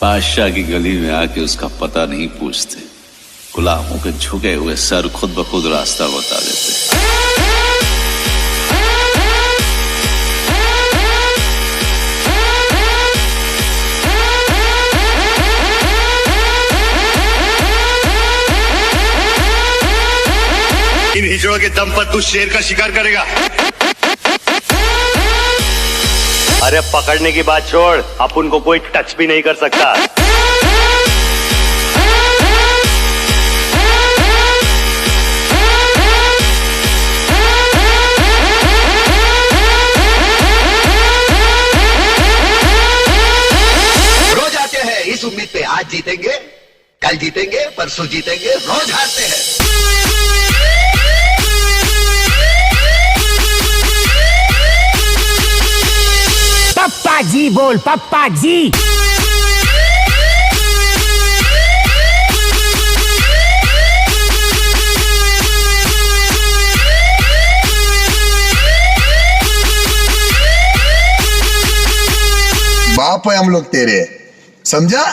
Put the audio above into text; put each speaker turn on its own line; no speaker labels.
बादशाह की गली में आके उसका पता नहीं पूछते, गुलामों के झुके हुए सर खुद ब खुद रास्ता बता देते।
इन हिजड़ों के दम पर तू शेर का शिकार करेगा। अरे पकड़ने की बात छोड़, अपन को कोई टच भी नहीं कर सकता।
रोज आते हैं इस उम्मीद पे आज जीतेंगे, कल जीतेंगे, परसों जीतेंगे, रोज हारते हैं।
पप्पा जी बोल, पप्पा जी।
बाप है हम लोग तेरे, समझा।